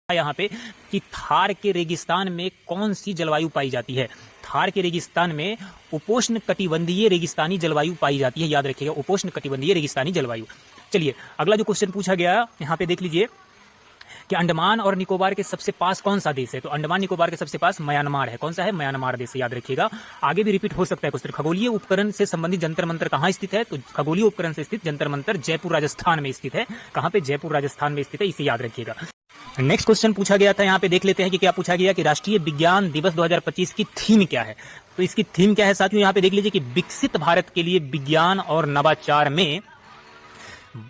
यहाँ पे कि थार के रेगिस्तान में कौन सी जलवायु पाई जाती है। थार के रेगिस्तान में उपोष्ण कटिबंधीय रेगिस्तानी जलवायु पाई जाती है, याद रखिएगा, उपोष्ण कटिबंधीय रेगिस्तानी जलवायु। चलिए अगला जो क्वेश्चन पूछा गया यहाँ पे देख लीजिए कि अंडमान और निकोबार के सबसे पास कौन सा देश है। तो अंडमान निकोबार के सबसे पास म्यांमार है। कौन सा है? म्यांमार देश, याद रखिएगा। आगे भी रिपीट हो सकता है क्वेश्चन। खगोलीय उपकरण से संबंधित जंतर मंतर कहाँ स्थित है? तो खगोलीय उपकरण से स्थित जंतर मंतर जयपुर राजस्थान में स्थित है। कहाँ पे? जयपुर राजस्थान में स्थित है, इसे याद रखिएगा। नेक्स्ट क्वेश्चन पूछा गया था, यहाँ पे देख लेते हैं कि क्या पूछा गया कि राष्ट्रीय विज्ञान दिवस 2025 की थीम क्या है। तो इसकी थीम क्या है साथियों, यहाँ पे देख लीजिए कि विकसित भारत के लिए विज्ञान और नवाचार में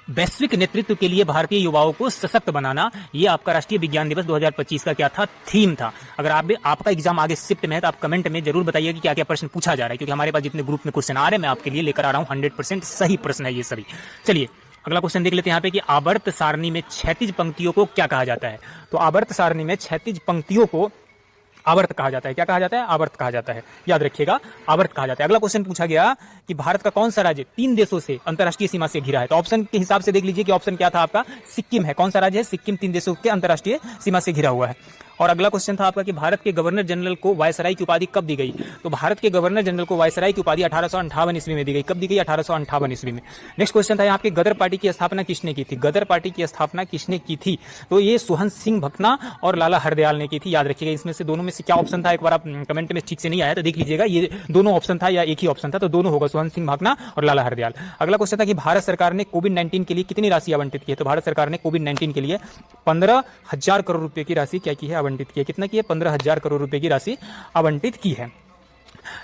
वैश्विक नेतृत्व के लिए भारतीय युवाओं को सशक्त बनाना। ये आपका राष्ट्रीय विज्ञान दिवस 2025 का क्या था? थीम था। अगर आपका एग्जाम आगे शिफ्ट में है तो आप कमेंट में जरूर बताइए कि क्या क्या प्रश्न पूछा जा रहा है, क्योंकि हमारे पास जितने ग्रुप में क्वेश्चन आ रहे हैं मैं आपके लिए लेकर आ रहा हूं 100% सही प्रश्न है ये सभी। चलिए अगला क्वेश्चन देख लेते हैं यहाँ पे कि आवर्त सारणी में क्षैतिज पंक्तियों को क्या कहा जाता है। तो आवर्त सारणी में क्षैतिज पंक्तियों को आवर्त कहा जाता है। क्या कहा जाता है? आवर्त कहा जाता है, याद रखिएगा, आवर्त कहा जाता है। अगला क्वेश्चन पूछा गया कि भारत का कौन सा राज्य 3 देशों से अंतरराष्ट्रीय सीमा से घिरा है। तो ऑप्शन के हिसाब से देख लीजिए कि ऑप्शन क्या था आपका? सिक्किम है। कौन सा राज्य है? सिक्किम 3 देशों के अंतरराष्ट्रीय सीमा से घिरा हुआ है। और अगला क्वेश्चन था आपका कि भारत के गवर्नर जनरल को वायसराय की उपाधि कब दी गई। तो भारत के गवर्नर जनरल को वायसराय की उपाधि 1858 ईस्वी में दी गई। कब दी गई? 1858 ईस्वी में। नेक्स्ट क्वेश्चन था यहाँ पे गदर पार्टी की स्थापना किसने की थी। गदर पार्टी की स्थापना किसने की थी? तो ये सुहंत सिंह भकना और लाला हरदयाल ने की थी, याद रखिएगा। इसमें से दोनों में से क्या ऑप्शन था? एक बार आप कमेंट में ठीक से नहीं आया तो देख लीजिएगा, ये दोनों ऑप्शन था या एक ही ऑप्शन था? तो दोनों होगा, सुहंत सिंह भकना और लाला हरदयाल। अगला क्वेश्चन था कि भारत सरकार ने कोविड-19 के लिए कितनी राशि आवंटित की है। तो भारत सरकार ने कोविड-19 के लिए 15,000 करोड़ रुपए की राशि क्या की है? आवंटित की है। कितना की है? 15,000 करोड़ रुपए की राशि आवंटित की है।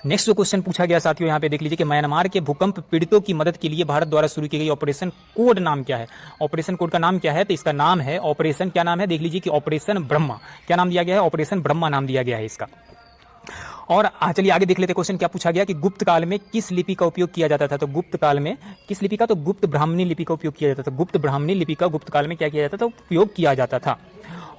नेक्स्ट जो क्वेश्चन पूछा गया साथियों, यहाँ पे देख लीजिए कि म्यांमार के भूकंप पीड़ितों की मदद के लिए भारत द्वारा शुरू की गई ऑपरेशन कोड नाम क्या है। ऑपरेशन कोड का नाम क्या है? तो इसका नाम है ऑपरेशन, क्या नाम है? देख लीजिए कि ऑपरेशन ब्रह्मा। क्या नाम दिया गया है? ऑपरेशन ब्रह्मा नाम दिया गया है इसका। और चलिए आगे देख लेते हैं क्वेश्चन क्या पूछा गया कि गुप्त काल में किस लिपि का उपयोग किया जाता था। तो गुप्त काल में किस लिपि का? तो गुप्त ब्राह्मणी लिपि का उपयोग किया जाता था। गुप्त ब्राह्मणी लिपि का गुप्त काल में क्या किया जाता था? उपयोग किया जाता था।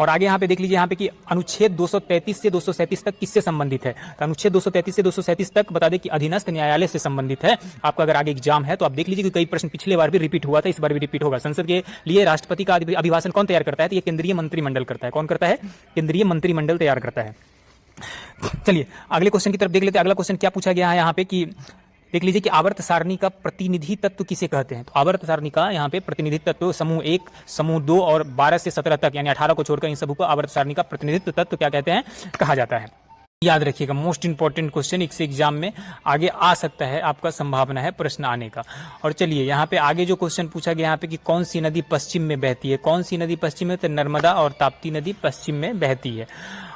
और आगे यहाँ पे देख लीजिए यहाँ पे कि अनुच्छेद 233 से 237 तक किससे संबंधित है। तो अनुच्छेद 233 से 237 तक बता दें कि अधीनस्थ न्यायालय से संबंधित है। आपका अगर आगे एग्जाम है तो आप देख लीजिए कि कई प्रश्न पिछले बार भी रिपीट हुआ था, इस बार भी रिपीट होगा। संसद के लिए राष्ट्रपति का अभिभाषण कौन तैयार करता है? तो ये केंद्रीय मंत्रिमंडल करता है। कौन करता है? केंद्रीय मंत्रिमंडल तैयार करता है। चलिए अगले क्वेश्चन की तरफ देख लेते हैं। अगला क्वेश्चन क्या पूछा गया है यहाँ पे कि देख लीजिए कि आवर्त सारणी का प्रतिनिधि तत्व किसे कहते हैं। तो आवर्त सारणी का यहाँ पे प्रतिनिधि तत्व समूह 1, समूह 2 और 12 से 17 तक यानी 18 को छोड़कर इन सभी को आवर्त सारणी का प्रतिनिधित्व तत्व क्या कहते हैं? कहा जाता है। याद रखिएगा, मोस्ट इंपॉर्टेंट क्वेश्चन इस एग्जाम में आगे आ सकता है, आपका संभावना है प्रश्न आने का। और चलिए यहाँ पे आगे जो क्वेश्चन पूछा गया यहाँ पे कि कौन सी नदी पश्चिम में बहती है। कौन सी नदी पश्चिम में? तो नर्मदा और ताप्ती नदी पश्चिम में बहती है।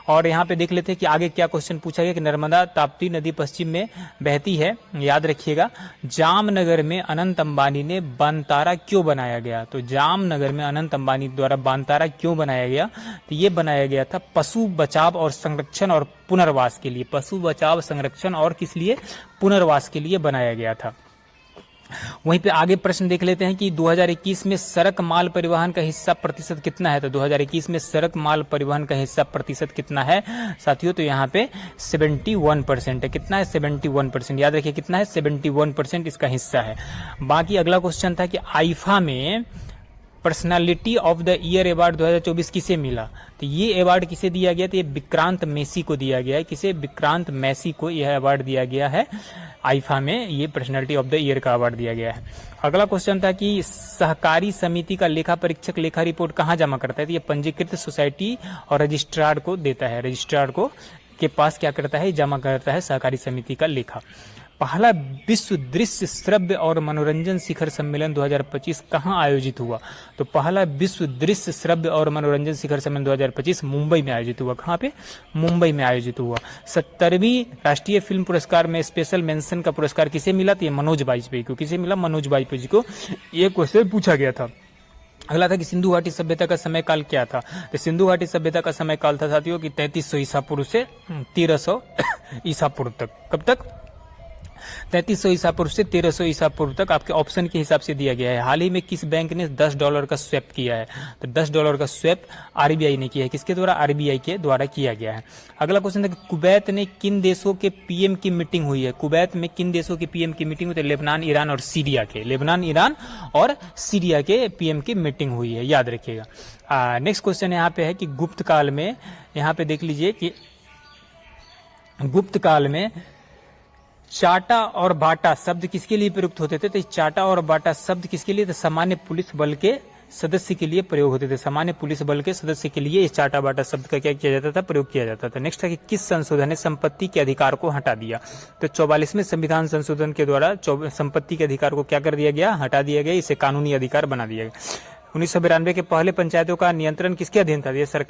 और यहाँ पे देख लेते हैं कि आगे क्या क्वेश्चन पूछा गया कि नर्मदा ताप्ती नदी पश्चिम में बहती है। याद रखिएगा, जामनगर में अनंत अंबानी ने बांतारा क्यों बनाया गया। तो जामनगर में अनंत अंबानी द्वारा बांतारा क्यों बनाया गया? तो ये बनाया गया था पशु बचाव और संरक्षण और पुनर्वास के लिए। पशु बचाव, संरक्षण और किस लिए? पुनर्वास के लिए बनाया गया था। वहीं पे आगे प्रश्न देख लेते हैं कि 2021 में सड़क माल परिवहन का हिस्सा प्रतिशत कितना है। तो 2021 में सड़क माल परिवहन का हिस्सा प्रतिशत कितना है साथियों? तो यहाँ पे 71% है। कितना है? 71%। याद रखिए कितना है? 71% इसका हिस्सा है। बाकी अगला क्वेश्चन था कि आईफा में personality of the year award 2024 किसे मिला। तो ये अवार्ड किसे दिया गया? तो ये विक्रांत मैसी को दिया गया है। किसे? विक्रांत मैसी को यह अवार्ड दिया गया है। आईफा में ये पर्सनालिटी ऑफ द ईयर का अवार्ड दिया गया है। अगला क्वेश्चन था कि सहकारी समिति का लेखा परीक्षक लेखा रिपोर्ट कहाँ जमा करता है। तो ये पंजीकृत सोसाइटी और रजिस्ट्रार को देता है। रजिस्ट्रार को के पास क्या करता है? जमा करता है सहकारी समिति का लेखा। पहला विश्व दृश्य श्रव्य और मनोरंजन शिखर सम्मेलन 2025 कहाँ आयोजित हुआ। तो पहला विश्व दृश्य श्रव्य और मनोरंजन शिखर सम्मेलन 2025 मुंबई में आयोजित हुआ। कहाँ पे? मुंबई में आयोजित हुआ। 70वीं राष्ट्रीय फिल्म पुरस्कार में स्पेशल मेंशन का पुरस्कार किसे मिला? तो ये मनोज बाजपेयी को। किसे मिला? मनोज बाजपेयी जी को। ये क्वेश्चन पूछा गया था। अगला था कि सिंधु घाटी सभ्यता का समय काल क्या था। तो सिंधु घाटी सभ्यता का समय काल था साथियों कि 3300 ईसा पूर्व से 1300 ईसा पूर्व तक। कब तक? 3300 ईसा पूर्व से 1300 ईसा पूर्व तक आपके ऑप्शन के हिसाब से दिया गया है। हाल ही में किस बैंक ने $10 का स्वैप किया है? तो $10 का स्वैप आरबीआई ने किया है। किसके द्वारा? आरबीआई के द्वारा किया गया है। अगला क्वेश्चन है, कुवैत ने किन देशों के पीएम की मीटिंग हुई है? कुवैत में किन देशों के पीएम की मीटिंग हुई? तो लेबनान, ईरान और सीरिया के। लेबनान, ईरान और सीरिया के पीएम की मीटिंग हुई है, याद रखिएगा। नेक्स्ट क्वेश्चन यहाँ पे है कि गुप्त काल में, यहाँ पे देख लीजिए कि गुप्त काल में चाटा और बाटा शब्द किसके लिए प्रयुक्त होते थे? तो चाटा और बाटा शब्द किसके लिए? तो सामान्य पुलिस बल के सदस्य के लिए प्रयोग होते थे। सामान्य पुलिस बल के सदस्य के लिए इस चाटा बाटा शब्द का क्या किया जाता था? प्रयोग किया जाता था। नेक्स्ट है कि किस संशोधन ने संपत्ति के अधिकार को हटा दिया? तो 44वें संविधान संशोधन के द्वारा संपत्ति के अधिकार को क्या कर दिया गया? हटा दिया गया। इसे कानूनी अधिकार बना दिया गया। 1992 के पहले पंचायतों का नियंत्रण किसके अधीन था? ये सरकार